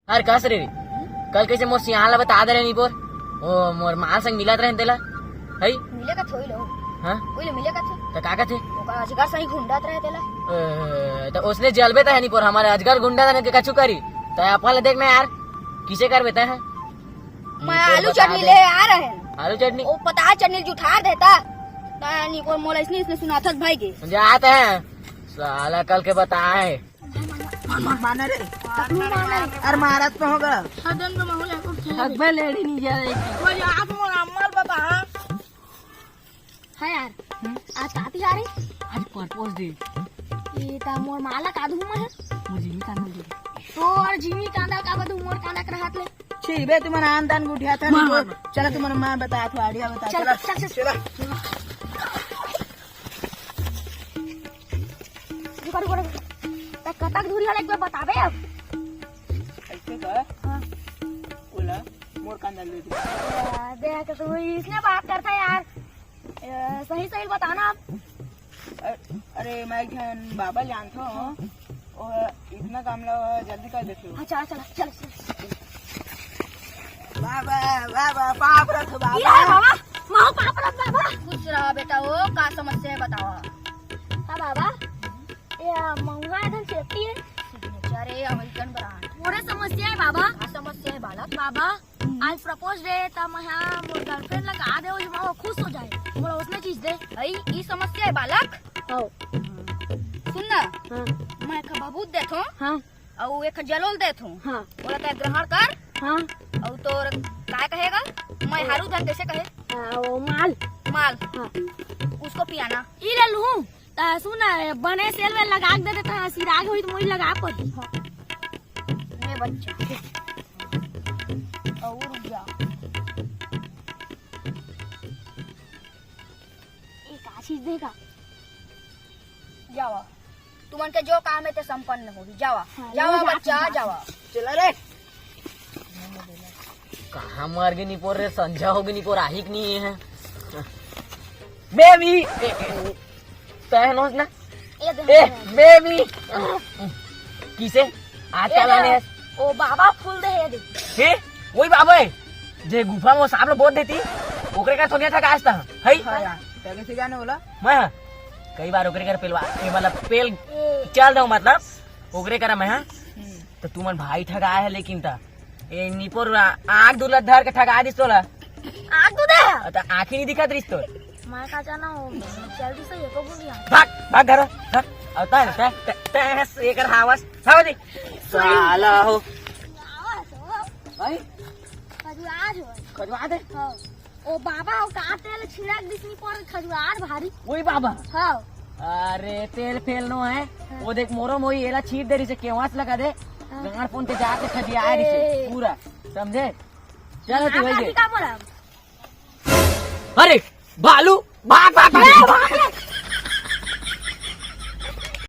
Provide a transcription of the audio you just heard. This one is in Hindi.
अरे कस रे कल कैसे मोर सियाला बता दे नी बोर ओ मोर माल संग मिलत रहे तेला हई मिलेगा थोड़ी लो हां कोई मिलेगा थे तो काका थे ओका अजगर सही घुंडात रहे तेला तो उसने जलबे तो है नहीं पर हमारे अजगर गुंडा ने के कछु करी तो अपन देखना यार किसे कर बेता है मैं आलू चटनी ले आ रहे हैं आलू चटनी ओ पता चटनी जुठार देता तानी को मोला इसने सुनाथत भाई के जाते हैं साला कल के बताए माना रे अरे महाराज पे होगा सदन में माहौल है अकबर लेडी नहीं जा रही मुझे आप मोर अम्मल बता हां यार आज काती जा रही आज परपोज दे ये ता मोर माला का दूमा है मुझे नहीं कांदा दे तो और जीवी कांदा का बदू मोर कांदा कर हाथ ले छी बे तुम्हारा आनदान गुठिया था नहीं चलो तुम्हारा मां बताया तो आइडिया बता चल चल चल रुको रुको तक कतक दूरी वाला एक बार बताबे अब ऐसे कर हां बोला मोर कांदा ले दे देख तू इसने बात करता है यार सही सही बताना अरे मैं बाबा जानता हूँ और इतना काम लो जल्दी कर देते हो चल चल चल बाबा बाबा पाप रख ये बाबा बाबा माओ पाप रख बाबा खुश रहा बेटा वो का समस्या है बताओ हां बाबा ये मंगा इधर सेफ्टी है बेचारे अमेरिकन ब्रांड मोरे समस्या है बाबा का समस्या है बालक बाबा आज प्रपोज डे त मैं मोर गर्लफ्रेंड लगा दे ओ मां खुश हो जाए मोरा उसने चीज दे भाई ई समस्या है बालक हां सुन ना हां मैं खबाबूत देथो हां और एक जलोल देथो हां बोला ते ग्रहण कर हां और तोर काय कहेगा मैं हारू धन कैसे कहे वो माल माल हाँ। उसको पियाना ई ले लूं ता सुन बने सेल में लगा दे देता सिराग होई तो मोई लगा पड़ी हां मैं बच्चा और रुक जा एक आशीष देगा जावा तुमन के जो काम है ते संपन्न होगी जावा जावा बच्चा जावा चला रे कहाँ मार गई नहीं पोर रे संझा होगी नहीं पोर आहिक नहीं है बेबी पहनोस ना ए बेबी किसे आज क्या लाने है ओ बाबा फूल दे दे हे वही बाबा है जे गुफा में सांप लोग बोल देती ओकरे का थोड़िया था कास्ता है तेरे से जाने बोला मैं कई बार ओकरे कर पेलवा मतलब पेल चल दो मतलब ओकरे करा मैं तो तुमन भाई ठगा है लेकिन ता ए निपोर आंख दुलत धर के ठगा दिस तोला आग दे तो आंख ही नहीं दिखत रिस तोर मैं का जाना जल्दी से एको बोलिया भाग भाग घर धर आता है ते एकर हावस हाव दे साला हो भाई खजुआर हो खजवा दे हां ओ बाबा ओ का तेल छिड़क दिसनी पर खजुआर भारी वही बाबा हां अरे तेल फेलनो है वो देख मोरो मोई एला छीट दे रही से केवास लगा दे गांड फोन पे जाके खदिया रही से पूरा समझे चलो तू भाई का बोला अरे भालू भाग भाग भाग